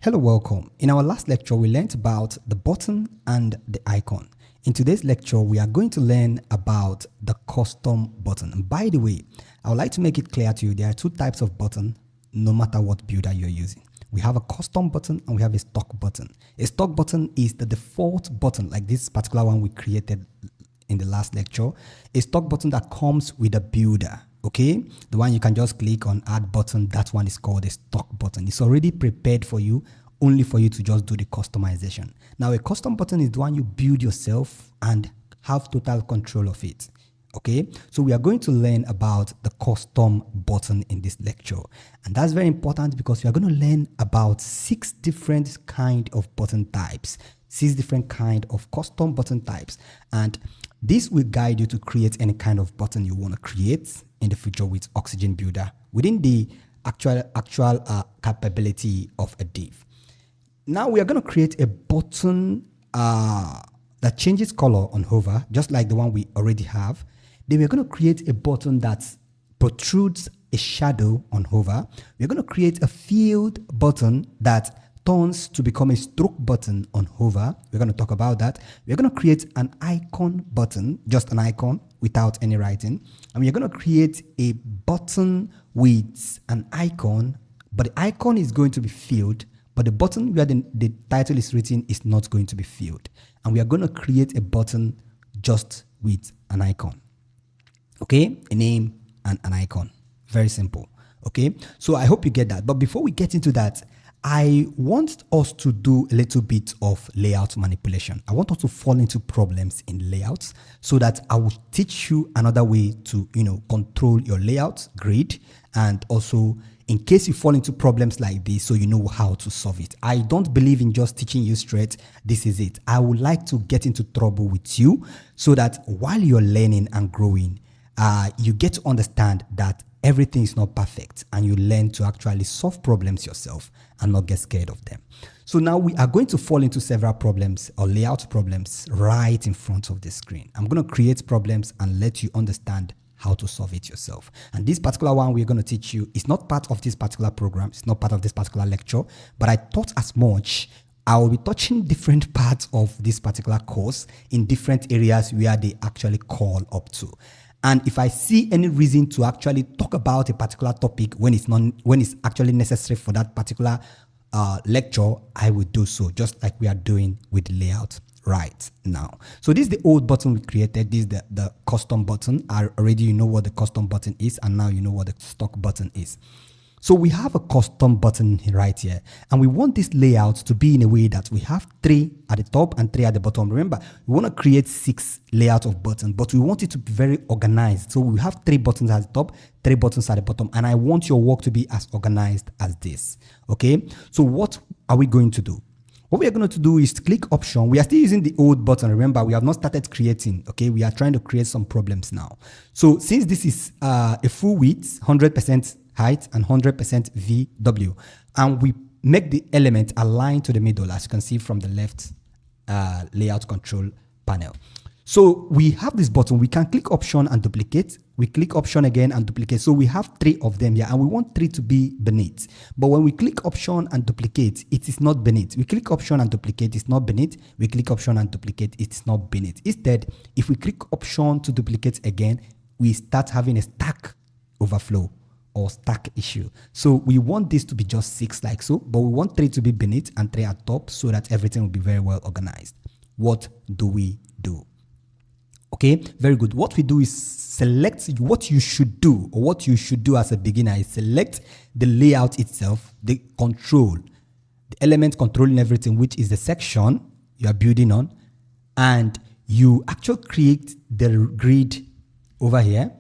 Hello, welcome. In our last lecture, we learned about the button and the icon. In today's lecture, we are going to learn about the custom button. And by the way, I would like to make it clear to you, there are two types of button, no matter what builder you're using. We have a custom button and we have a stock button. A stock button is the default button, like this particular one we created in the last lecture. A stock button that comes with a builder. Okay, the one you can just click on add button, that one is called a stock button. It's already prepared for you, only for you to just do the customization. Now a custom button is the one you build yourself and have total control of it. Okay, so we are going to learn about the custom button in this lecture, and that's very important because we are going to learn about 6 different kind of button types, 6 different kind of custom button types, and this will guide you to create any kind of button you want to create in the future with Oxygen Builder within the actual capability of a div. Now we are going to create a button that changes color on hover, just like the one we already have. Then we're going to create a button that protrudes a shadow on hover. We're going to create a field button that turns to become a stroke button on hover. We're going to talk about that. We're going to create an icon button, just an icon without any writing. And we're going to create a button with an icon, but the icon is going to be filled, but the button where the title is written is not going to be filled. And we are going to create a button just with an icon. Okay, a name and an icon. Very simple. Okay, so I hope you get that. But before we get into that, I want us to do a little bit of layout manipulation. I want us to fall into problems in layouts so that I will teach you another way to, control your layout grid, and also in case you fall into problems like this, so you know how to solve it. I don't believe in just teaching you straight, this is it. I would like to get into trouble with you so that while you're learning and growing, you get to understand that everything is not perfect and you learn to actually solve problems yourself and not get scared of them. So now we are going to fall into several problems or layout problems right in front of the screen. I'm going to create problems and let you understand how to solve it yourself. And this particular one we're going to teach you is not part of this particular program. It's not part of this particular lecture, but I thought as much I will be touching different parts of this particular course in different areas where they actually call up to. And if I see any reason to actually talk about a particular topic when it's actually necessary for that particular lecture, I will do so, just like we are doing with the layout right now. So this is the old button we created. This is the custom button. Already you know what the custom button is, and now you know what the stock button is. So we have a custom button right here, and we want this layout to be in a way that we have 3 at the top and 3 at the bottom. Remember, we want to create 6 layouts of buttons, but we want it to be very organized. So we have 3 buttons at the top, 3 buttons at the bottom, and I want your work to be as organized as this. Okay, so what are we going to do? What we are going to do is click option. We are still using the old button. Remember, we have not started creating. Okay, we are trying to create some problems now. So since this is a full width, 100% height and 100% VW, and we make the element align to the middle, as you can see from the left layout control panel. So we have this button. We can click option and duplicate. We click option again and duplicate. So we have 3 of them here, and we want 3 to be beneath. But when we click option and duplicate, it is not beneath. We click option and duplicate, it's not beneath. We click option and duplicate, it's not beneath. Instead, if we click option to duplicate again, we start having a stack overflow or stack issue. So we want this to be just 6 like so, but we want 3 to be beneath and 3 at top so that everything will be very well organized. What do we do? Okay, very good. What we do is select what you should do, or what you should do as a beginner is select the layout itself, the control, the element controlling everything, which is the section you are building on, and you actually create the grid over here.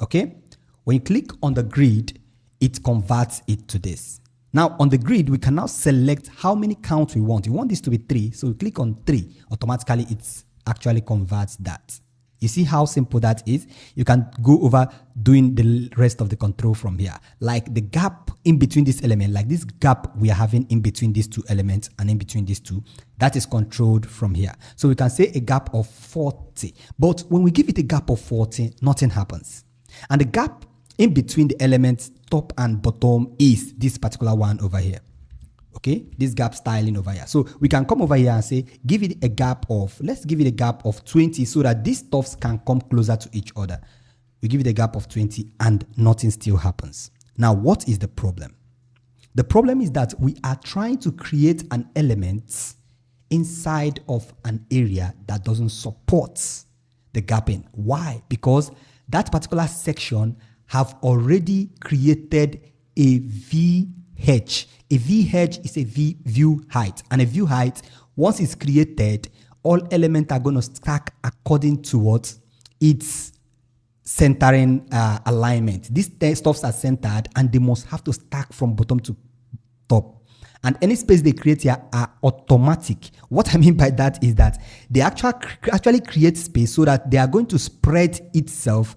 Okay, when you click on the grid, it converts it to this. Now on the grid, we can now select how many counts we want. We want this to be 3, so we click on 3. Automatically, it actually converts that. You see how simple that is? You can go over doing the rest of the control from here. Like the gap in between this element, like this gap we are having in between these 2 elements and in between these 2, that is controlled from here. So we can say a gap of 40. But when we give it a gap of 40, nothing happens. And the gap in between the elements top and bottom is this particular one over here. Okay, this gap styling over here. So we can come over here and say, give it a gap of, let's give it a gap of 20 so that these stuffs can come closer to each other. We give it a gap of 20 and nothing still happens. Now, what is the problem? The problem is that we are trying to create an element inside of an area that doesn't support the gapping. Why? Because that particular section have already created a VH. A VH is a view height, and a view height, once it's created, all elements are going to stack according to what its centering alignment. These stuffs are centered and they must have to stack from bottom to top. And any space they create here are automatic. What I mean by that is that they actually create space so that they are going to spread itself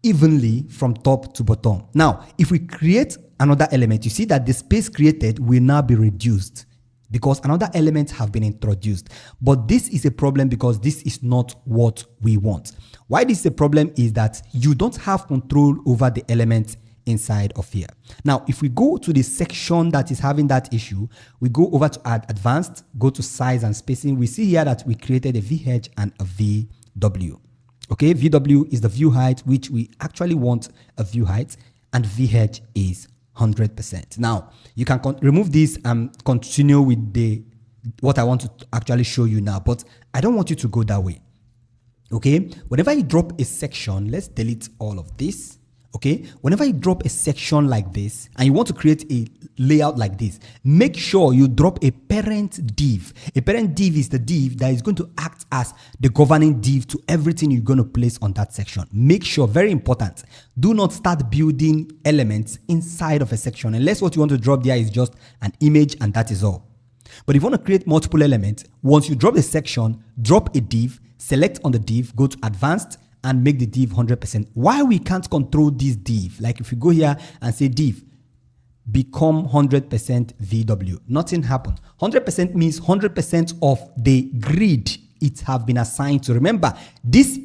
evenly from top to bottom. Now, if we create another element, you see that the space created will now be reduced because another element have been introduced. But this is a problem because this is not what we want. Why this is a problem is that you don't have control over the element inside of here. Now, if we go to the section that is having that issue, we go over to add advanced, go to size and spacing. We see here that we created a VH and a VW. Okay, VW is the view height, which we actually want a view height, and VH is 100%. Now, you can remove this and continue with what I want to actually show you now, but I don't want you to go that way. Okay, whenever you drop a section, let's delete all of this. Okay, whenever you drop a section like this and you want to create a layout like this, make sure you drop a parent div. A parent div is the div that is going to act as the governing div to everything you're going to place on that section. Make sure, very important, do not start building elements inside of a section unless what you want to drop there is just an image and that is all. But if you want to create multiple elements, once you drop a section, drop a div, select on the div, go to advanced, and make the div 100%. Why we can't control this div? Like if you go here and say div, become 100% VW, nothing happened. 100% means 100% of the grid it have been assigned to. Remember,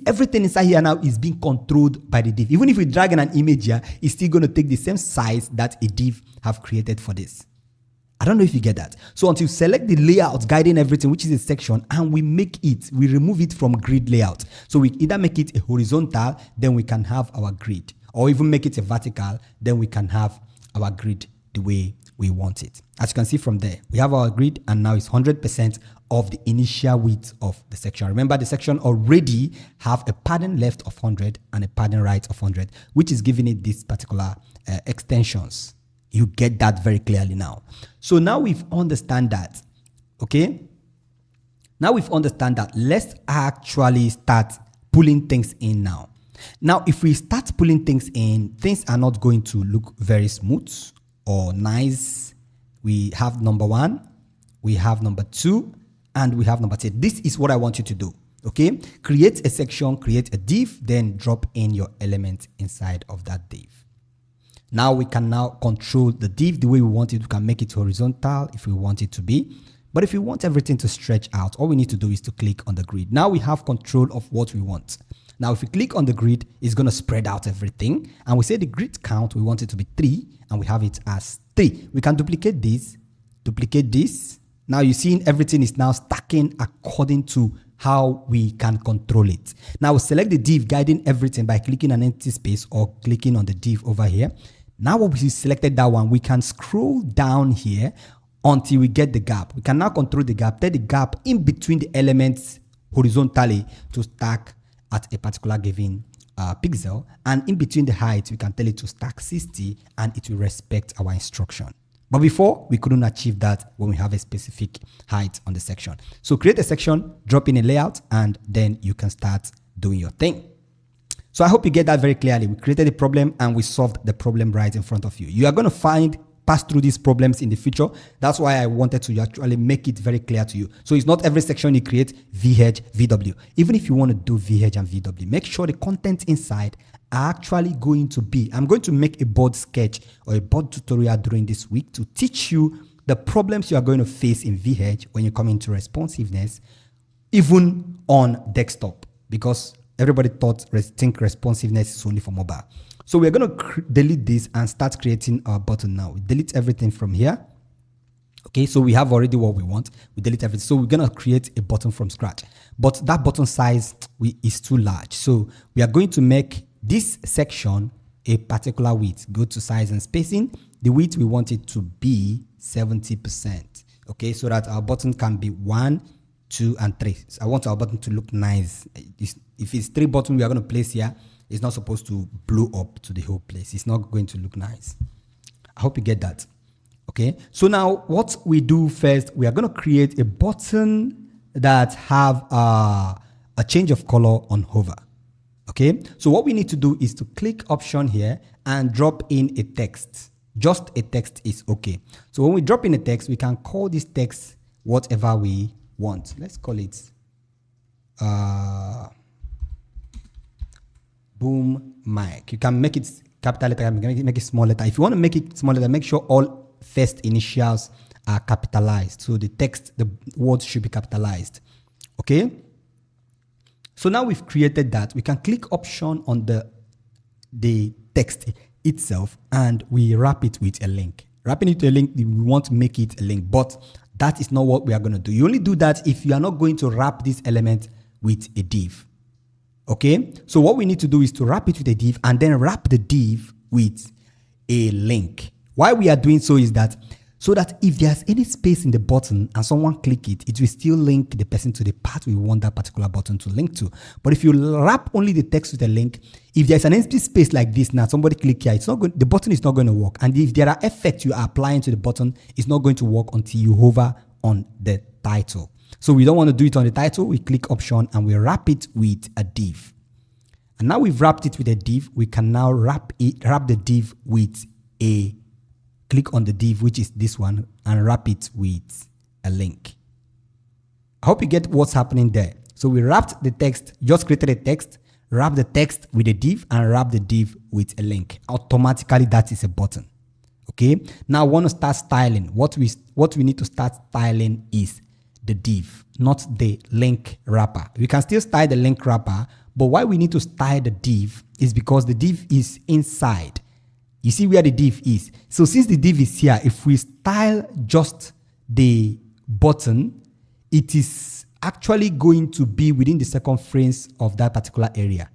everything inside here now is being controlled by the div. Even if we drag in an image here, it's still going to take the same size that a div have created for this. I don't know if you get that. So until you select the layout guiding everything, which is a section, and we remove it from grid layout. So we either make it a horizontal, then we can have our grid, or even make it a vertical, then we can have our grid the way we want it. As you can see from there, we have our grid and now it's 100% of the initial width of the section. Remember, the section already have a padding left of 100 and a padding right of 100, which is giving it these particular extensions. You get that very clearly now. So now we've understand that, okay? Now we've understand that. Let's actually start pulling things in now. Now, if we start pulling things in, things are not going to look very smooth or nice. We have number 1, we have number 2, and we have number 3. This is what I want you to do, okay? Create a section, create a div, then drop in your element inside of that div. Now we can now control the div the way we want it. We can make it horizontal if we want it to be. But if we want everything to stretch out, all we need to do is to click on the grid. Now we have control of what we want. Now if we click on the grid, it's going to spread out everything. And we say the grid count, we want it to be 3, and we have it as 3. We can duplicate this. Now you're seeing everything is now stacking according to how we can control it. Now we select the div guiding everything by clicking an empty space or clicking on the div over here. Now we selected that one, we can scroll down here until we get the gap. We can now control the gap, tell the gap in between the elements horizontally to stack at a particular given pixel, and in between the height, we can tell it to stack 60 and it will respect our instruction. But before, we couldn't achieve that when we have a specific height on the section. So create a section, drop in a layout, and then you can start doing your thing. So I hope you get that very clearly. We created a problem and we solved the problem right in front of you. You are going to pass through these problems in the future. That's why I wanted to actually make it very clear to you. So it's not every section you create VH, VW. Even if you want to do VH and VW, make sure the content inside are actually going to be, I'm going to make a board sketch or a board tutorial during this week to teach you the problems you are going to face in VH when you come into responsiveness, even on desktop, because everybody think responsiveness is only for mobile. So we're going to delete this and start creating our button now. We delete everything from here. Okay, so we have already what we want. We delete everything. So we're going to create a button from scratch. But that button size is too large. So we are going to make this section a particular width. Go to size and spacing. The width we want it to be 70%. Okay, so that our button can be 1, 2, and 3. So I want our button to look nice. If it's 3 buttons we are going to place here, it's not supposed to blow up to the whole place. It's not going to look nice. I hope you get that. Okay, so now what we do first, we are going to create a button that have a change of color on hover. Okay, so what we need to do is to click option here and drop in a text. Just a text is okay. So when we drop in a text, we can call this text whatever we want. Let's call it boom mic. You can make it capital letter, you can make it small letter. If you want to make it small letter, make sure all first initials are capitalized. So the text, the words should be capitalized. Okay. So now we've created that. We can click option on the text itself and we wrap it with a link. Wrapping it to a link, we want to make it a link, but that is not what we are going to do. You only do that if you are not going to wrap this element with a div. Okay. So what we need to do is to wrap it with a div and then wrap the div with a link. Why we are doing so is that so that if there's any space in the button and someone click it, it will still link the person to the part we want that particular button to link to. But if you wrap only the text with a link, if there's an empty space like this now, somebody click here, it's not going, the button is not going to work. And if there are effects you are applying to the button, it's not going to work until you hover on the title. So we don't want to do it on the title. We click option and we wrap it with a div. And now we've wrapped it with a div. We can now wrap the div with a click on the div, which is this one, and wrap it with a link. I hope you get what's happening there. So we wrapped the text, just created a text, wrap the text with a div, and wrap the div with a link. Automatically, that is a button. Okay. Now I want to start styling. What we need to start styling is the div, not the link wrapper. We can still style the link wrapper, but why we need to style the div is because the div is inside. You see where the div is. So since the div is here, if we style just the button, it is actually going to be within the circumference of that particular area.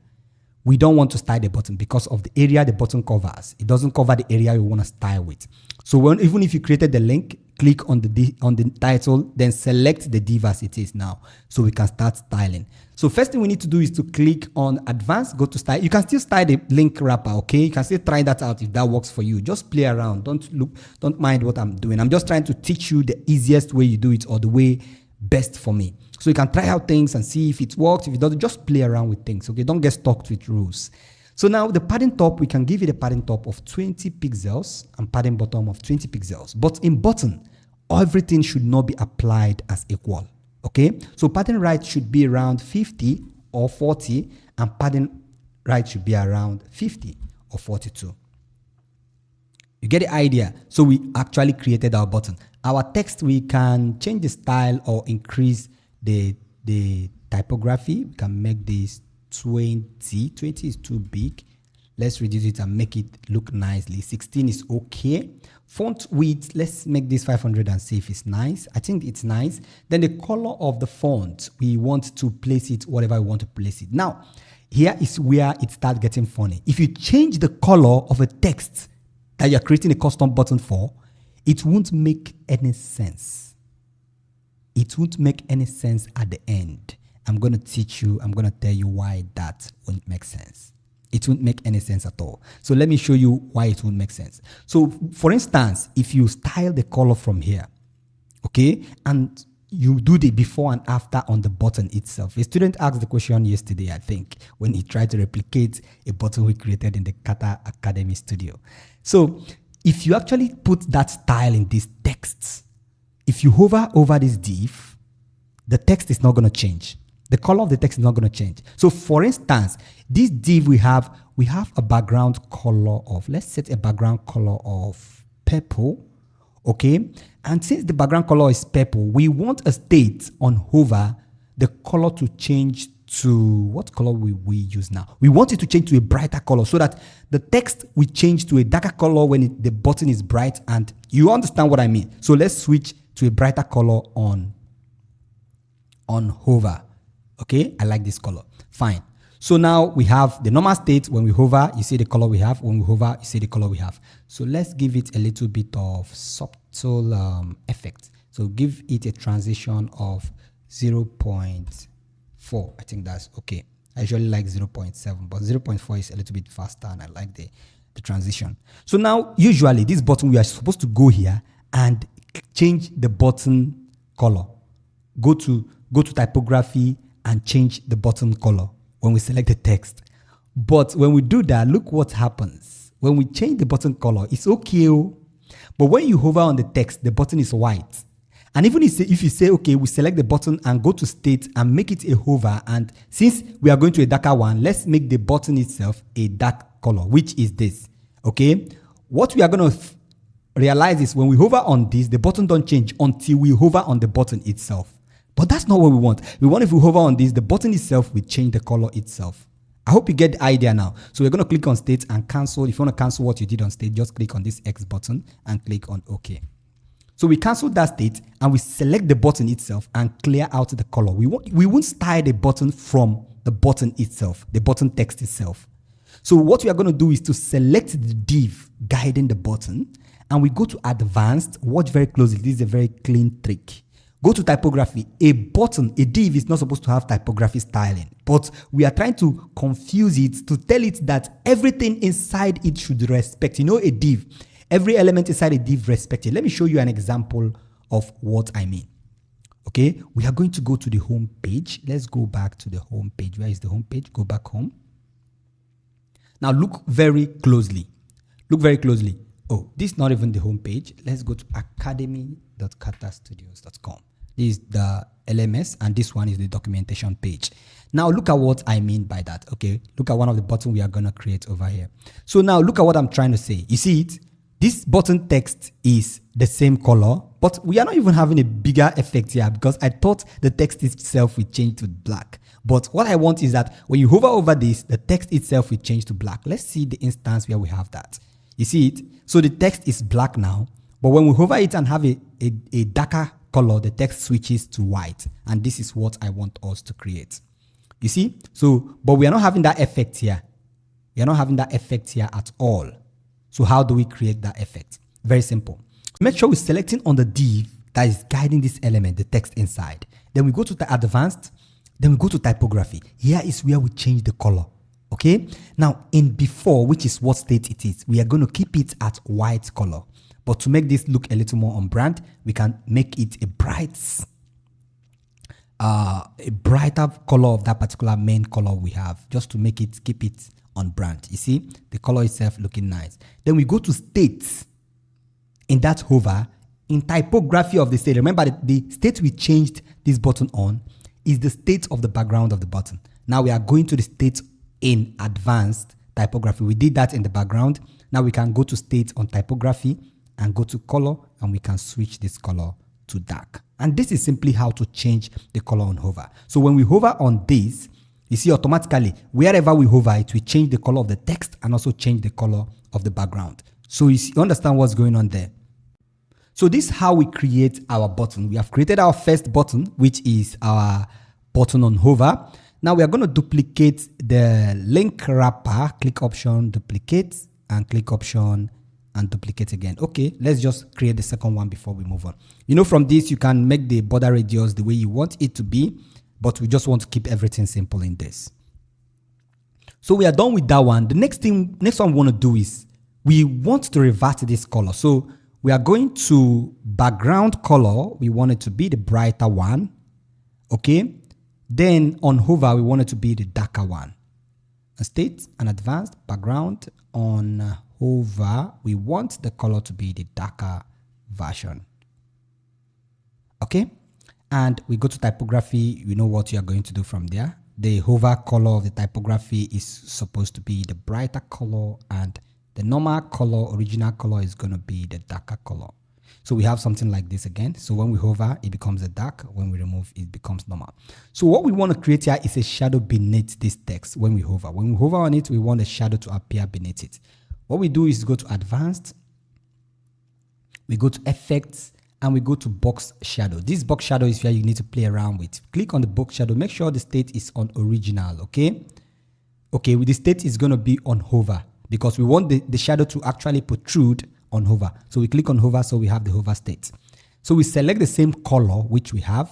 We don't want to style the button because of the area the button covers. It doesn't cover the area you want to style with. So even if you created the link, click on the title, then select the div as it is now. So we can start styling. So first thing we need to do is to click on advanced, go to style. You can still style the link wrapper, okay? You can still try that out if that works for you. Just play around. Don't mind what I'm doing. I'm just trying to teach you the easiest way you do it or the way best for me. So you can try out things and see if it works. If it doesn't, just play around with things, okay? Don't get stuck with rules. So now the padding top, we can give it a padding top of 20 pixels and padding bottom of 20 pixels. But in button, everything should not be applied as equal. Okay, so padding right should be around 50 or 40, and padding right should be around 50 or 42. You get the idea? So we actually created our button. Our text, we can change the style or increase the typography. We can make this 20. 20 is too big. Let's reduce it and make it look nicely. 16 is okay. Font width, let's make this 500 and see if it's nice. I think it's nice. Then the color of the font, we want to place it whatever we want to place it. Now, here is where it starts getting funny. If you change the color of a text that you're creating a custom button for, it won't make any sense. It won't make any sense at the end. I'm going to teach you, I'm going to tell you why that won't make sense. It won't make any sense at all. So let me show you why it won't make sense. So for instance, if you style the color from here, okay, and you do the before and after on the button itself. A student asked the question yesterday, I think, when he tried to replicate a button we created in the Kata Academy studio. So if you actually put that style in these texts, if you hover over this div, the text is not going to change. The color of the text is not going to change. So for instance, this div we have a background color of, let's set a background color of purple, okay? And since the background color is purple, we want a state on hover, the color to change to, what color will we use now? We want it to change to a brighter color so that the text will change to a darker color when the button is bright, and you understand what I mean. So let's switch to a brighter color on hover. Okay, I like this color. Fine. So now we have the normal state. When we hover, you see the color we have. When we hover, you see the color we have. So let's give it a little bit of subtle effect. So give it a transition of 0.4. I think that's okay. I usually like 0.7, but 0.4 is a little bit faster, and I like the transition. So now, usually, this button, we are supposed to go here and change the button color. Go to typography and change the button color when we select the text. But when we do that, look what happens. When we change the button color, it's okay. But when you hover on the text, the button is white. And even if you say, okay, we select the button and go to state and make it a hover, and since we are going to a darker one, let's make the button itself a dark color, which is this. Okay? What we are going to realize is when we hover on this, the button don't change until we hover on the button itself. But that's not what we want. We want if we hover on this, the button itself will change the color itself. I hope you get the idea now. So we're going to click on state and cancel. If you want to cancel what you did on state, just click on this X button and click on OK. So we cancel that state and we select the button itself and clear out the color. We won't style the button from the button itself, the button text itself. So what we are going to do is to select the div guiding the button, and we go to advanced. Watch very closely. This is a very clean trick. Go to typography. A div is not supposed to have typography styling, but we are trying to confuse it to tell it that everything inside it should respect. You know, a div, every element inside a div respected. Let me show you an example of what I mean. Okay, we are going to go to the home page. Let's go back to the home page. Where is the home page? Go back home. Now look very closely. Look very closely. Oh, this is not even the home page. Let's go to academy.caterstudios.com. This is the LMS, and this one is the documentation page. Now look at what I mean by that. Okay, look at one of the buttons we are going to create over here. So now look at what I'm trying to say. You see it? This button text is the same color, but we are not even having a bigger effect here because I thought the text itself will change to black. But what I want is that when you hover over this, the text itself will change to black. Let's see the instance where we have that. You see it? So the text is black now, but when we hover it and have a darker color, the text switches to white. And this is what I want us to create. You see? So, but we are not having that effect here. We are not having that effect here at all. So how do we create that effect? Very simple. Make sure we're selecting on the div that is guiding this element, the text inside. Then we go to the advanced, then we go to typography. Here is where we change the color. Okay? Now, in before, which is what state it is, we are going to keep it at white color. But to make this look a little more on brand, we can make it a brighter color of that particular main color we have, just to make it, keep it on brand. You see, the color itself looking nice. Then we go to states. In that hover, in typography of the state, remember the state we changed this button on is the state of the background of the button. Now we are going to the state in advanced typography. We did that in the background. Now we can go to state on typography and go to color, and we can switch this color to dark. And this is simply how to change the color on hover. So when we hover on this, you see automatically wherever we hover, it will change the color of the text and also change the color of the background. So you understand what's going on there. So this is how we create our button. We have created our first button, which is our button on hover. Now we are going to duplicate the link wrapper. Click option, duplicate, and click option and duplicate again. Okay, let's just create the second one before we move on. You know, from this, you can make the border radius the way you want it to be, but we just want to keep everything simple in this. So we are done with that one. The next one we want to do is we want to revert this color. So we are going to background color. We want it to be the brighter one. Okay. Then on hover, we want it to be the darker one. A state and advanced background on hover, we want the color to be the darker version. Okay. And we go to typography. You know what you are going to do from there. The hover color of the typography is supposed to be the brighter color, and the normal color, original color, is going to be the darker color. So we have something like this again. So when we hover, it becomes a dark. When we remove, it becomes normal. So what we want to create here is a shadow beneath this text when we hover. When we hover on it, we want a shadow to appear beneath it. What we do is go to advanced. We go to effects, and we go to box shadow. This box shadow is where you need to play around with. Click on the box shadow. Make sure the state is on original, okay? Okay, the state is going to be on hover because we want the shadow to actually protrude on hover. So we click on hover, so we have the hover state. So we select the same color which we have,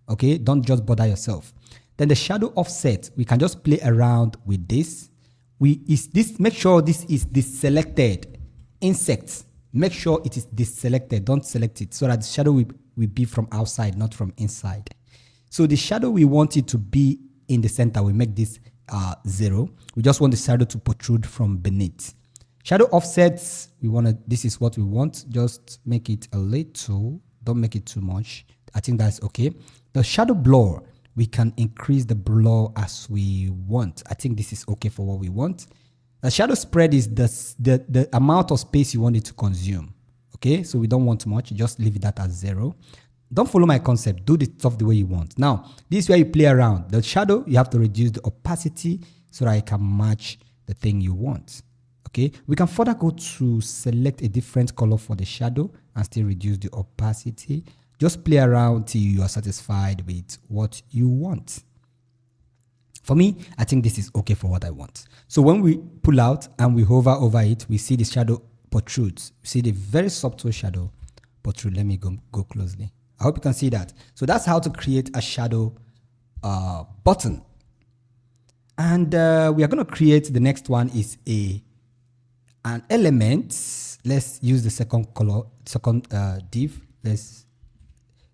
okay? Don't just bother yourself. Then the shadow offset, we can just play around with this. Make sure this is deselected. Insects, make sure it is deselected. Don't select it so that the shadow will be from outside, not from inside. So the shadow we want it to be in the center. We make this 0. We just want the shadow to protrude from beneath. Shadow offsets, this is what we want. Just make it a little. Don't make it too much. I think that's okay. The shadow blur, we can increase the blur as we want. I think this is okay for what we want. The shadow spread is the amount of space you want it to consume. Okay, so we don't want much. Just leave that at 0. Don't follow my concept. Do the stuff the way you want. Now, this is where you play around. The shadow, you have to reduce the opacity so that it can match the thing you want. Okay, we can further go to select a different color for the shadow and still reduce the opacity. Just play around till you are satisfied with what you want. For me, I think this is okay for what I want. So when we pull out and we hover over it, we see the shadow protrudes. We see the very subtle shadow protrude. Let me go closely. I hope you can see that. So that's how to create a shadow button. And we are going to create, the next one is an element. Let's use the second div.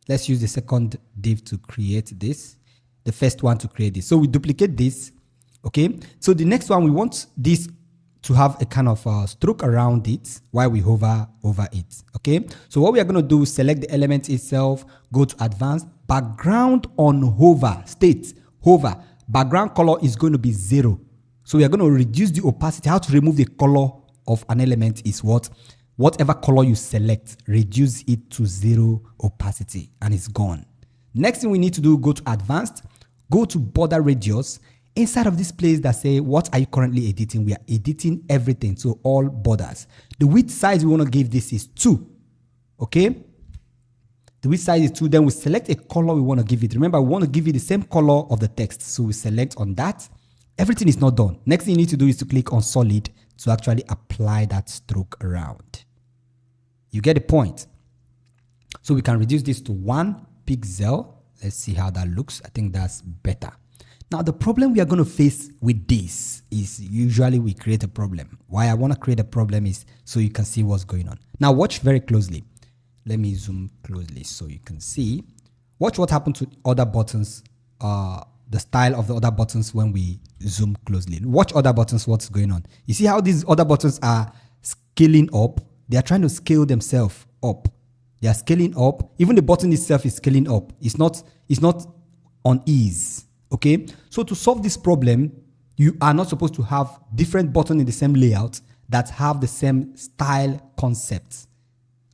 Let's use the second div to create this. The first one to create this. So we duplicate this. Okay. So the next one, we want this to have a kind of stroke around it while we hover over it. Okay. So what we are going to do is select the element itself, go to advanced, background on hover, state, hover. Background color is going to be 0. So we are going to reduce the opacity. How to remove the color of an element is whatever color you select, reduce it to 0 opacity and it's gone. Next thing we need to do, go to advanced, go to border radius. Inside of this place that say, what are you currently editing? We are editing everything. So all borders. The width size we want to give this is 2. Okay. The width size is 2. Then we select a color we want to give it. Remember, we want to give it the same color of the text. So we select on that. Everything is not done. Next thing you need to do is to click on solid to actually apply that stroke around. You get the point. So we can reduce this to 1 pixel. Let's see how that looks. I think that's better. Now, the problem we are going to face with this is usually we create a problem. Why I want to create a problem is so you can see what's going on. Now, watch very closely. Let me zoom closely so you can see. Watch what happened to other buttons, the style of the other buttons when we zoom closely. Watch other buttons, what's going on. You see how these other buttons are scaling up? They are trying to scale themselves up. They are scaling up. Even the button itself is scaling up. It's not on ease. Okay, so to solve this problem, you are not supposed to have different buttons in the same layout that have the same style concepts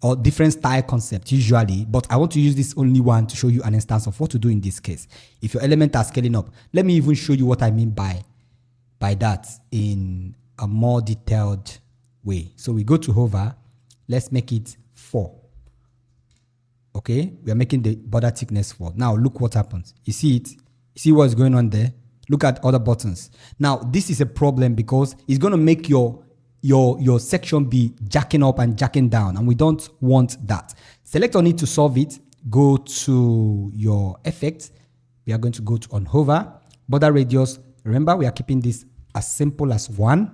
or different style concepts usually, but I want to use this only one to show you an instance of what to do in this case. If your elements are scaling up, let me even show you what I mean by that in a more detailed way. So we go to hover, let's make it 4. Okay, we are making the border thickness 4. Now look what happens. You see it? You see what's going on there? Look at other buttons. Now, this is a problem because it's going to make your section be jacking up and jacking down, and we don't want that. Select on it to solve it. Go to your effects. We are going to go to on hover, border radius. Remember, we are keeping this as simple as 1.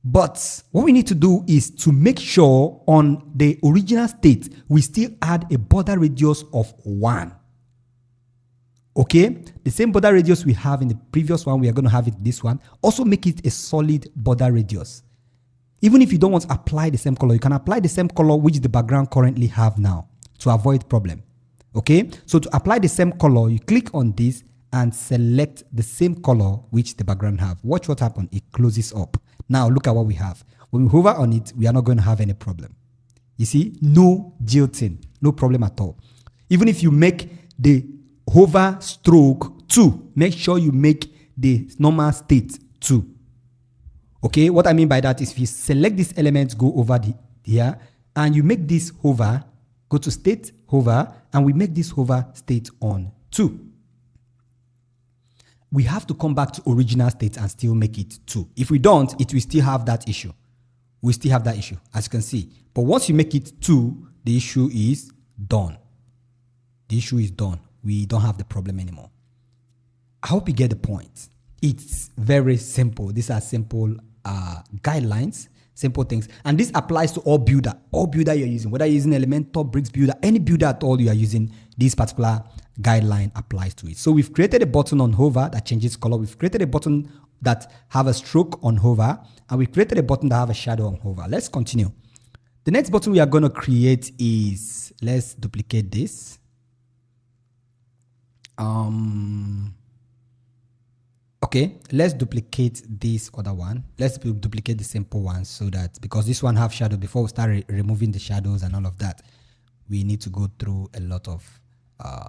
But what we need to do is to make sure on the original state, we still add a border radius of 1. Okay, the same border radius we have in the previous one, we are going to have it this one. Also make it a solid border radius. Even if you don't want to apply the same color, you can apply the same color which the background currently have now to avoid problem. Okay, so to apply the same color, you click on this and select the same color which the background have. Watch what happens. It closes up. Now look at what we have. When we hover on it, we are not going to have any problem. You see, no jilting, no problem at all. Even if you make the hover stroke 2, make sure you make the normal state 2. Okay, what I mean by that is if you select this element, go over here, and you make this hover, go to state, hover, and we make this hover state on 2. We have to come back to original state and still make it 2. If we don't, it will still have that issue. We still have that issue, as you can see. But once you make it 2, the issue is done. The issue is done. We don't have the problem anymore. I hope you get the point. It's very simple. These are simple guidelines, simple things. And this applies to all builder you're using. Whether you're using Elementor, Bricks builder, any builder at all you are using, this particular guideline applies to it. So we've created a button on hover that changes color. We've created a button that have a stroke on hover, and we created a button that have a shadow on hover. Let's continue. The next button we are going to create is, let's duplicate this. Okay, let's duplicate this other one. Let's duplicate the simple one, so that, because this one have shadow, before we start removing the shadows and all of that, we need to go through a lot of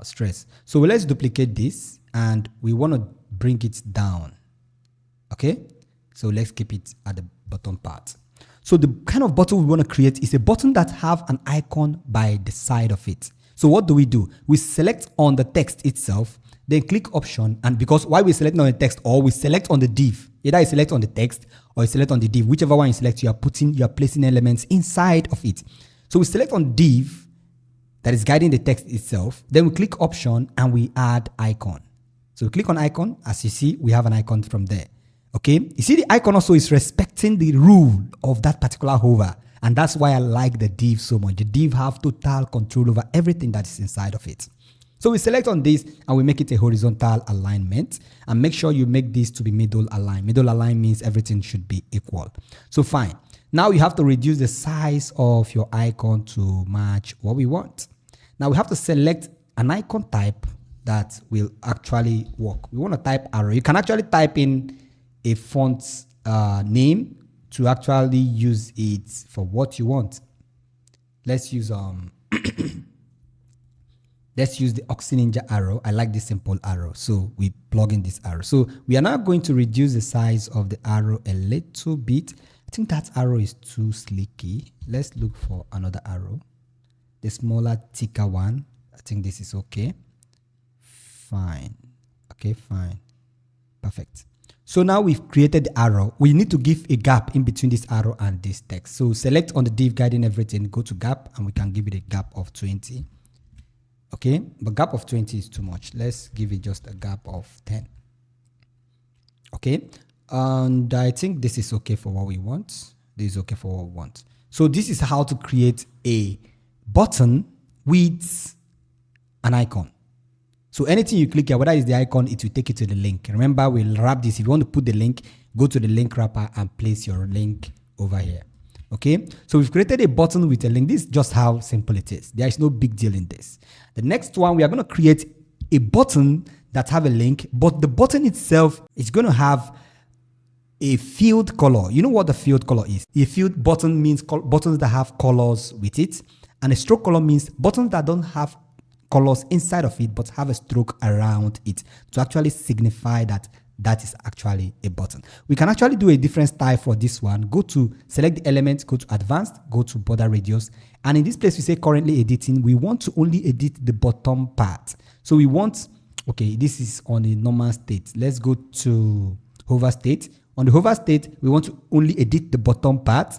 stress. So let's duplicate this, and we want to bring it down. Okay, so let's keep it at the bottom part. So the kind of button we want to create is a button that have an icon by the side of it. So what do? We select on the text itself, then click option, and because why we select on the text, or we select on the div, either you select on the text or you select on the div, whichever one you select, you are placing elements inside of it. So we select on div that is guiding the text itself, then we click option and we add icon. So we click on icon, as you see, we have an icon from there. Okay, you see the icon also is respecting the rule of that particular hover, and that's why I like the div so much. The div have total control over everything that is inside of it. So we select on this and we make it a horizontal alignment, and make sure you make this to be middle align. Middle align means everything should be equal. So fine. Now you have to reduce the size of your icon to match what we want. Now we have to select an icon type that will actually work. We want to type arrow. You can actually type in a font name to actually use it for what you want. Let's use let's use the Oxy Ninja arrow. I like this simple arrow, so we plug in this arrow. So we are now going to reduce the size of the arrow a little bit. I think that arrow is too slicky. Let's look for another arrow, the smaller, thicker one. I think this is okay. Fine. Okay, fine. Perfect. So now we've created the arrow. We need to give a gap in between this arrow and this text. So select on the div guiding everything, go to gap, and we can give it a gap of 20. Okay, but gap of 20 is too much. Let's give it just a gap of 10. Okay, and I think this is okay for what we want. This is okay for what we want. So this is how to create a button with an icon. So anything you click here, whether it's the icon, it will take you to the link. Remember, we'll wrap this. If you want to put the link, go to the link wrapper and place your link over here. Okay, so we've created a button with a link. This is just how simple it is. There is no big deal in this. The next one, we are going to create a button that have a link, but the button itself is going to have a field color. You know what the field color is? A field button means buttons that have colors with it, and a stroke color means buttons that don't have colors inside of it but have a stroke around it to actually signify that that is actually a button. We can actually do a different style for this one. Go to select the element, go to advanced, go to border radius, and in this place we say currently editing. We want to only edit the bottom part. So we want, okay, this is on a normal state. Let's go to hover state. On the hover state, we want to only edit the bottom part,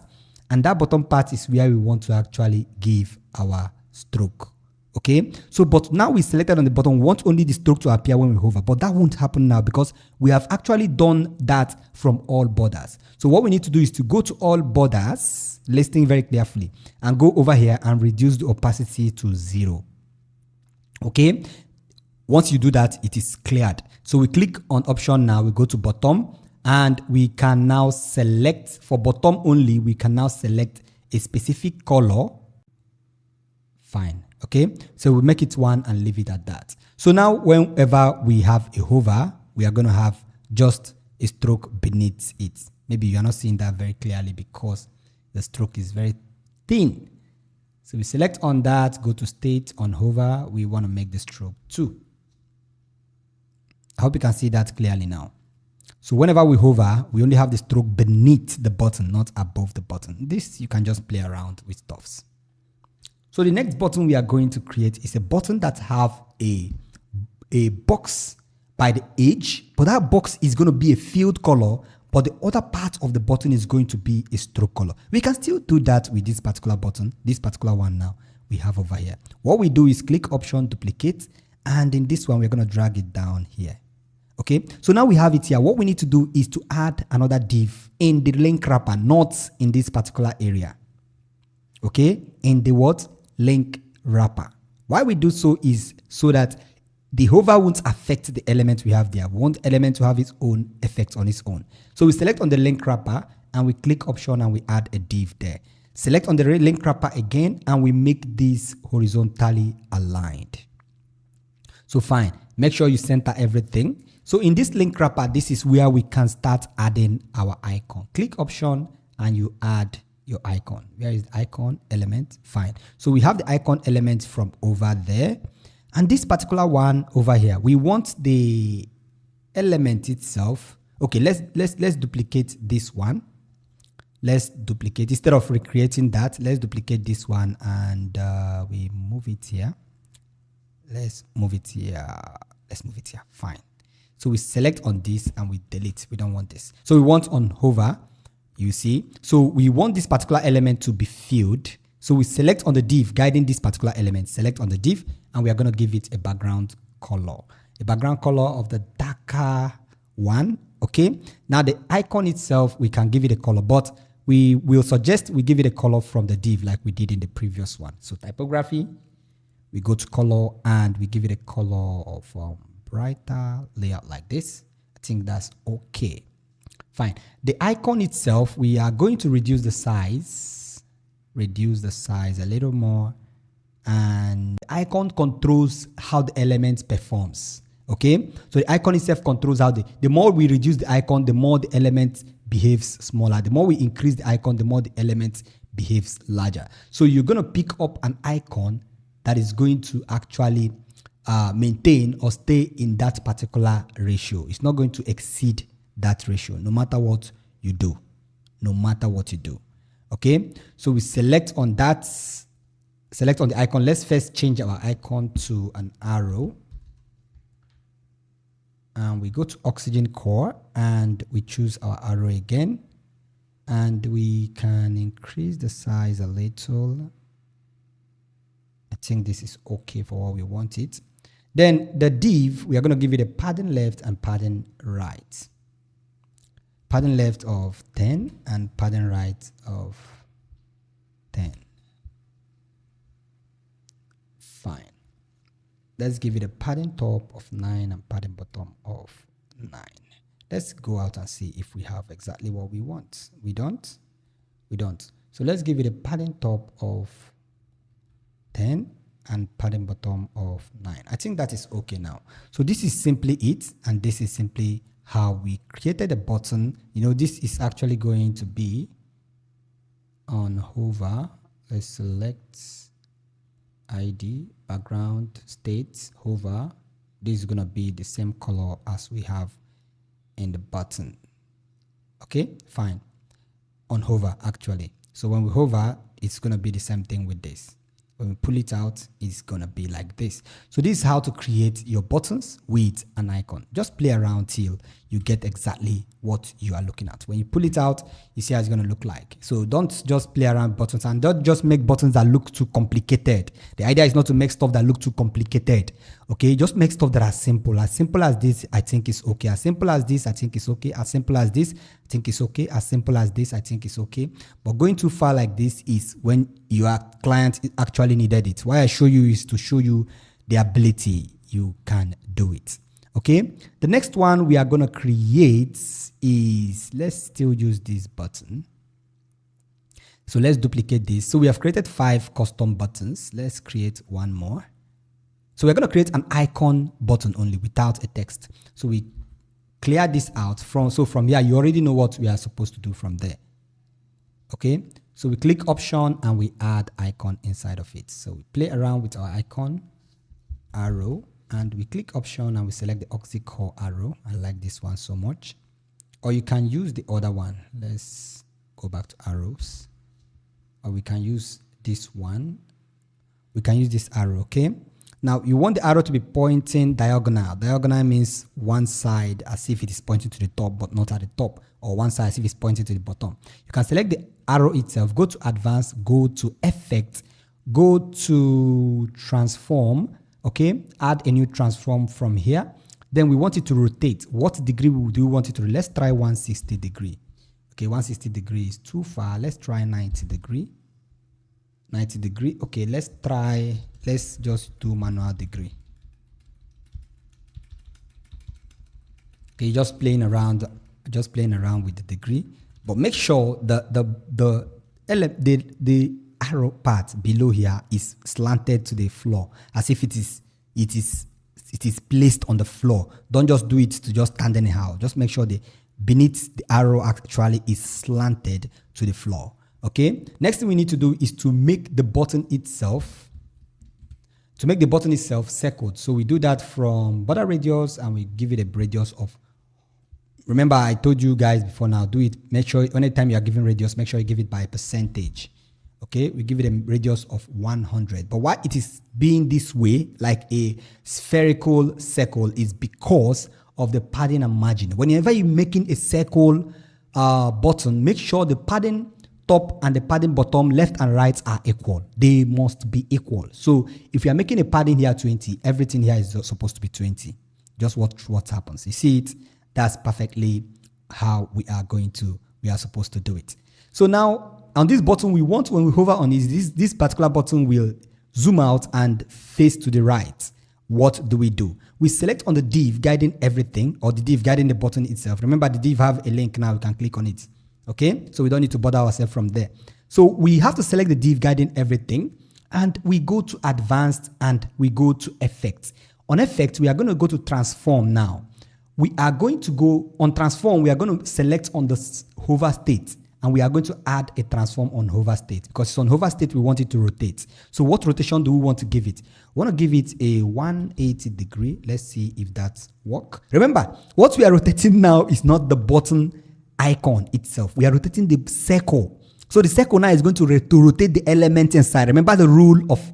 and that bottom part is where we want to actually give our stroke. Okay, so but now we selected on the bottom, we want only the stroke to appear when we hover, but that won't happen now because we have actually done that from all borders. So what we need to do is to go to all borders, listing very carefully, and go over here and reduce the opacity to 0. Okay, once you do that, it is cleared. So we click on option now, we go to bottom, and we can now select for bottom only, we can now select a specific color. Fine. Okay, so we make it 1 and leave it at that. So now whenever we have a hover, we are going to have just a stroke beneath it. Maybe you are not seeing that very clearly because the stroke is very thin. So we select on that, go to state, on hover, we want to make the stroke 2. I hope you can see that clearly now. So whenever we hover, we only have the stroke beneath the button, not above the button. This you can just play around with stuffs. So the next button we are going to create is a button that have a box by the edge, but that box is going to be a filled color, but the other part of the button is going to be a stroke color. We can still do that with this particular button, this particular one now we have over here. What we do is click option, duplicate, and in this one we're going to drag it down here. Okay, so now we have it here. What we need to do is to add another div in the link wrapper, not in this particular area. Okay, in the what? Link wrapper. Why we do so is so that the hover won't affect the element we have there. We want element to have its own effect on its own. So we select on the link wrapper and we click option and we add a div there. Select on the link wrapper again and we make this horizontally aligned. So fine, make sure you center everything. So in this link wrapper, this is where we can start adding our icon. Click option and you add your icon. Where is the icon element? Fine. So we have the icon element from over there. And this particular one over here, we want the element itself. Okay, let's duplicate this one. Let's duplicate, instead of recreating that, let's duplicate this one and we move it here. Let's move it here. Let's move it here. Fine. So we select on this and we delete. We don't want this. So we want on hover, you see. So we want this particular element to be filled. So we select on the div guiding this particular element. Select on the div and we are going to give it a background color. A background color of the darker one. Okay. Now the icon itself, we can give it a color, but we will suggest we give it a color from the div like we did in the previous one. So typography, we go to color and we give it a color of brighter layout like this. I think that's okay. Fine. The icon itself, we are going to reduce the size a little more, and the icon controls how the element performs. Okay, so the icon itself controls how the more we reduce the icon, the more the element behaves smaller. The more we increase the icon, the more the element behaves larger. So you're going to pick up an icon that is going to actually maintain or stay in that particular ratio. It's not going to exceed that ratio, no matter what you do. No matter what you do. Okay, so we select on that, select on the icon. Let's first change our icon to an arrow. And we go to oxygen core and we choose our arrow again. And we can increase the size a little. I think this is okay for what we want it. Then the div, we are going to give it a padding left and padding right. Padding left of 10 and padding right of 10. Fine. Let's give it a padding top of 9 and padding bottom of 9. Let's go out and see if we have exactly what we want. We don't. We don't. So let's give it a padding top of 10 and padding bottom of 9. I think that is okay now. So this is simply it, and this is simply how we created a button. You know, this is actually going to be on hover. Let's select ID, background, state, hover. This is going to be the same color as we have in the button. Okay, fine. On hover, actually. So when we hover, it's going to be the same thing with this. When we pull it out, it's going to be like this. So this is how to create your buttons with an icon. Just play around till you get exactly what you are looking at. When you pull it out, you see how it's going to look like. So don't just play around with buttons, and don't just make buttons that look too complicated. The idea is not to make stuff that look too complicated. Okay, just make stuff that are simple. As simple as this, I think is okay. As simple as this, I think is okay. As simple as this, I think is okay. As simple as this, I think is okay. But going too far like this is when your client actually needed it. Why I show you is to show you the ability you can do it. Okay, the next one we are going to create is, let's still use this button. So let's duplicate this. So we have created 5 custom buttons. Let's create one more. So we're going to create an icon button only without a text. So we clear this out from here, you already know what we are supposed to do from there. Okay, so we click option and we add icon inside of it. So we play around with our icon arrow and we click option and we select the oxy core arrow. I like this one so much. Or you can use the other one. Let's go back to arrows. Or we can use this one. we can use this arrow, okay? Now, you want the arrow to be pointing diagonal. Diagonal means one side as if it is pointing to the top, but not at the top, or one side as if it's pointing to the bottom. You can select the arrow itself, go to Advanced, go to Effect, go to Transform, okay? Add a new transform from here. Then we want it to rotate. What degree do we want it to rotate? Let's try 160 degree. Okay, 160 degree is too far. Let's try 90 degree. 90 degree. Okay, let's just do manual degree. Okay, just playing around with the degree, but make sure the arrow part below here is slanted to the floor, as if it is placed on the floor. Don't just do it to just stand anyhow. Just make sure the beneath the arrow actually is slanted to the floor. Okay, next thing we need to do is to make the button itself circled. So we do that from border radius, and we give it a radius of, remember I told you guys before, now do it, make sure anytime you are giving radius, make sure you give it by a percentage. Okay, we give it a radius of 100. But why it is being this way, like a spherical circle, is because of the padding and margin. Whenever you're making a circle button, make sure the padding top and the padding bottom, left and right, are equal. They must be equal. So if you are making a padding here 20, everything here is supposed to be 20. Just watch what happens. You see it? That's perfectly how we are supposed to do it. So now on this button, we want, when we hover on this particular button will zoom out and face to the right. What do? We select on the div guiding everything, or the div guiding the button itself. Remember, the div have a link now, we can click on it. Okay, so we don't need to bother ourselves from there. So we have to select the div guiding everything, and we go to Advanced and we go to Effects. On Effects, we are going to go to Transform now. We are going to go on Transform, we are going to select on the hover state, and we are going to add a transform on hover state, because it's on hover state we want it to rotate. So what rotation do we want to give it? We want to give it a 180 degree. Let's see if that works. Remember, what we are rotating now is not the button icon itself. We are rotating the circle. So the circle now is going to rotate the element inside. Remember the rule of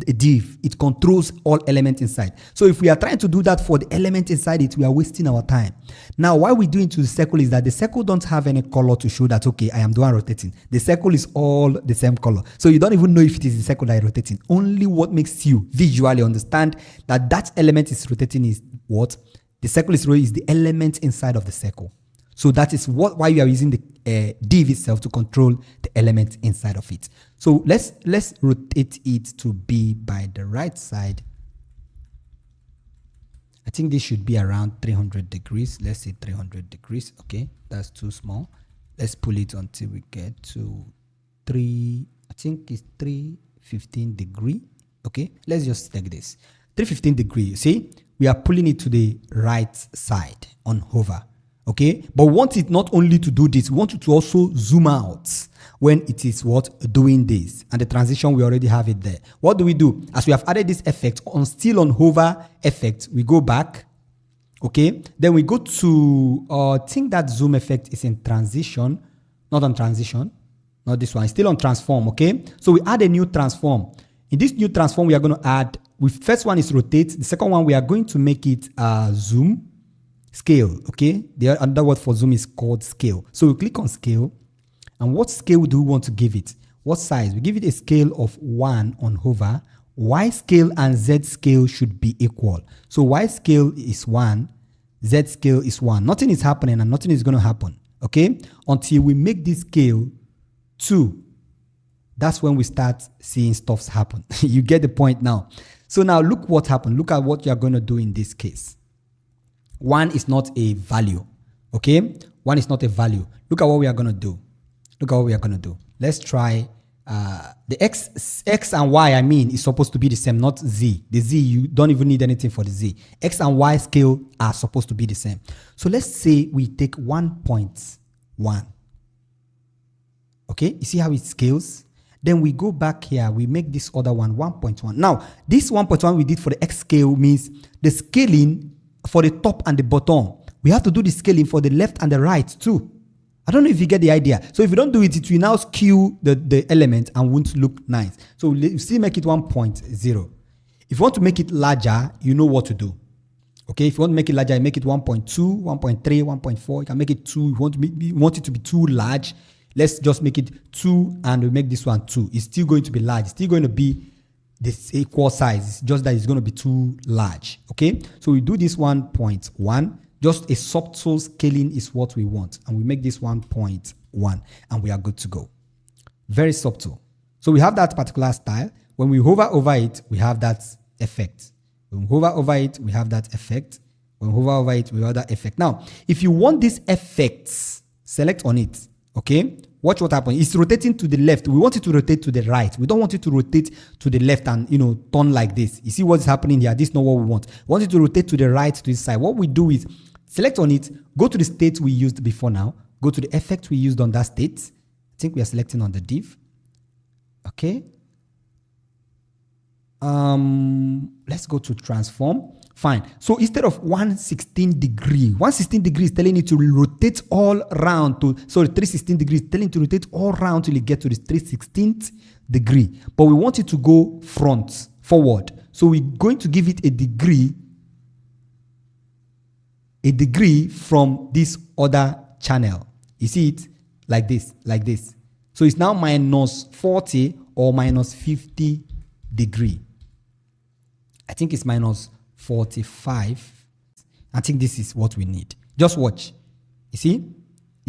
a div. It controls all elements inside. So if we are trying to do that for the element inside it, we are wasting our time. Now, why we do it to the circle is that the circle don't have any color to show that, okay, I am the one rotating. The circle is all the same color. So you don't even know if it is the circle that is rotating. Only what makes you visually understand that that element is rotating is what? The circle is the element inside of the circle. So that is why we are using the div itself to control the element inside of it. So let's rotate it to be by the right side. I think this should be around 300 degrees. Let's say 300 degrees. Okay, that's too small. Let's pull it until we get to I think it's 315 degree. Okay, let's just take this. 315 degree. See, we are pulling it to the right side on hover. Okay, but we want it not only to do this, we want it to also zoom out when it is doing this, and the transition we already have it there. What do? As we have added this effect still on hover effect, we go back. Okay, then we go to I think that zoom effect is in transition, not on transition, not this one, it's still on transform. Okay, so we add a new transform. In this new transform, we are going to add, first one is rotate, the second one we are going to make it zoom scale. Okay, the other word for zoom is called scale. So we click on scale, and what scale do we want to give it? What size? We give it a scale of 1 on hover. Y scale and Z scale should be equal. So Y scale is 1, Z scale is 1. Nothing is happening and nothing is going to happen. Okay, until we make this scale 2. That's when we start seeing stuff happen. You get the point now. So now look what happened. Look at what you're going to do in this case. 1 is not a value. Okay, 1 is not a value. Look at what we are going to do. Look at what we are going to do. Let's try the x and y, I mean, is supposed to be the same, not z. The z, you don't even need anything for the z. X and y scale are supposed to be the same. So let's say we take 1.1. Okay, you see how it scales? Then we go back here, we make this other one 1.1. Now, this 1.1 we did for the x scale means the scaling for the top and the bottom. We have to do the scaling for the left and the right too. I don't know if you get the idea. So if you don't do it, it will now skew the element and won't look nice. So you still make it 1.0. If you want to make it larger, you know what to do. Okay, if you want to make it larger, you make it 1.2, 1.3, 1.4. You can make it 2. If you want it to be too large, let's just make it 2 and we make this one 2. It's still going to be large. It's still going to be this equal size. It's just that it's going to be too large. Okay, so we do this 1.1. Just a subtle scaling is what we want. And we make this 1.1 and we are good to go. Very subtle. So we have that particular style. When we hover over it, we have that effect. When we hover over it, we have that effect. When we hover over it, we have that effect. Now, if you want these effects, select on it. Okay? Watch what happens. It's rotating to the left. We want it to rotate to the right. We don't want it to rotate to the left and, turn like this. You see what's happening here? This is not what we want. We want it to rotate to the right, to this side. What we do is select on it, go to the state we used before now, go to the effect we used on that state. I think we are selecting on the div. Okay. Let's go to transform. Fine. So instead of 116 degree is telling you to rotate all around to, 316 degrees, telling you to rotate all around till you get to this 316th degree. But we want it to go forward. So we're going to give it a degree from this other channel. You see it like this. So it's now minus 40 or minus 50 degree. I think it's minus 45. I think this is what we need. Just watch. You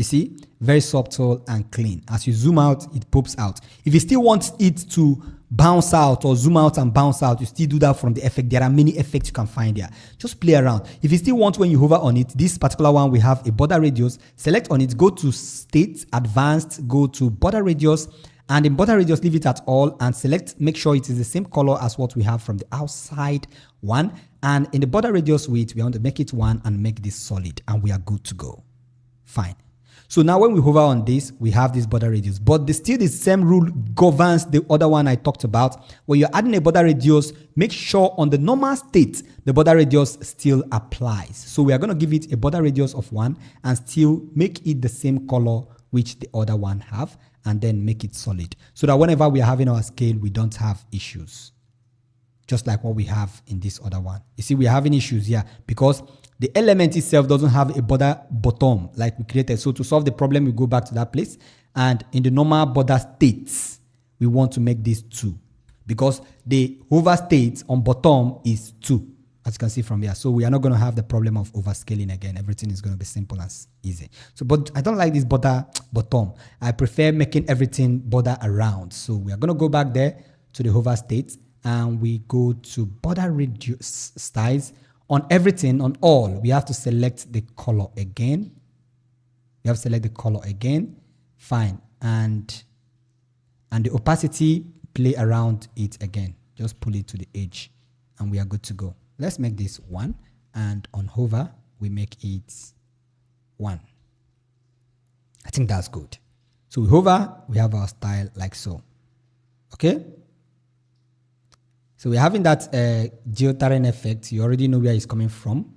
see? Very subtle and clean. As you zoom out, it pops out. If you still want it to bounce out or zoom out and bounce out, you still do that from the effect. There are many effects you can find there. Just play around. If you still want, when you hover on it, this particular one, we have a border radius. Select on it, go to state, advanced, go to border radius, and in border radius, leave it at all and select, make sure it is the same color as what we have from the outside one. And in the border radius width, we want to make it 1 and make this solid, and we are good to go. Fine. So now when we hover on this, we have this border radius, but still the same rule governs the other one I talked about. When you're adding a border radius, make sure on the normal state, the border radius still applies. So we are going to give it a border radius of 1 and still make it the same color which the other one have, and then make it solid. So that whenever we are having our scale, we don't have issues. Just like what we have in this other one. You see, we're having issues here because the element itself doesn't have a border bottom like we created. So to solve the problem, we go back to that place. And in the normal border states, we want to make this 2 because the hover state on bottom is 2, as you can see from here. So we are not going to have the problem of overscaling again. Everything is going to be simple and easy. So, but I don't like this border bottom. I prefer making everything border around. So we are going to go back there to the hover state and we go to border radius styles. On everything, on all, we have to select the color again. We have to select the color again. Fine. And the opacity, play around it again. Just pull it to the edge and we are good to go. Let's make this 1. And on hover, we make it 1. I think that's good. So we hover, we have our style like so. Okay? So we're having that geoterrain effect. You already know where it's coming from.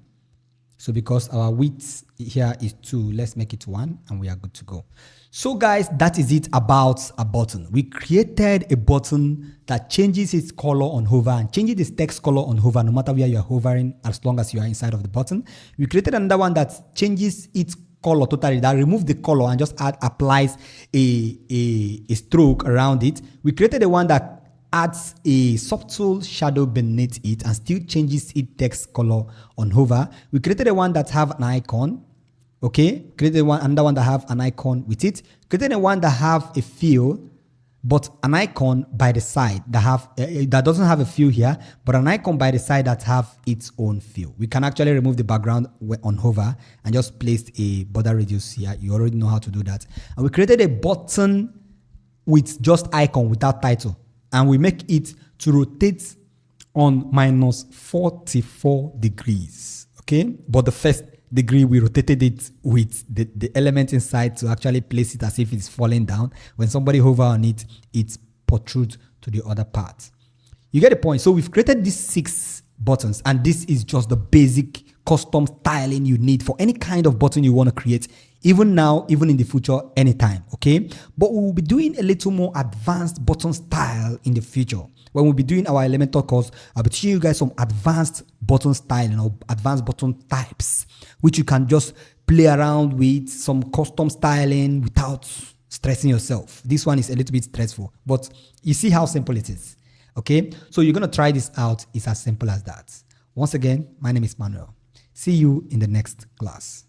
So because our width here is 2, let's make it 1 and we are good to go. So guys, that is it about a button. We created a button that changes its color on hover and changes its text color on hover no matter where you are hovering as long as you are inside of the button. We created another one that changes its color totally, that removes the color and just applies a stroke around it. We created a one that adds a subtle shadow beneath it and still changes its text color on hover. We created a one that have an icon. Okay, created another one that have an icon with it. Created a one that have a fill, but an icon by the side that doesn't have a fill here, but an icon by the side that have its own fill. We can actually remove the background on hover and just place a border radius here. You already know how to do that. And we created a button with just icon without title. And we make it to rotate on minus 44 degrees, okay? But the first degree, we rotated it with the element inside to actually place it as if it's falling down. When somebody hover on it, it protrudes to the other part. You get the point? So we've created these 6 buttons, and this is just the basic custom styling you need for any kind of button you want to create, even now, even in the future, anytime. Okay, but we will be doing a little more advanced button style in the future. When we'll be doing our Elementor course, I'll be teaching you guys some advanced button styling or advanced button types, which you can just play around with, some custom styling without stressing yourself. This one is a little bit stressful, but you see how simple it is. Okay, so you're going to try this out. It's as simple as that. Once again, my name is Manuel. See you in the next class.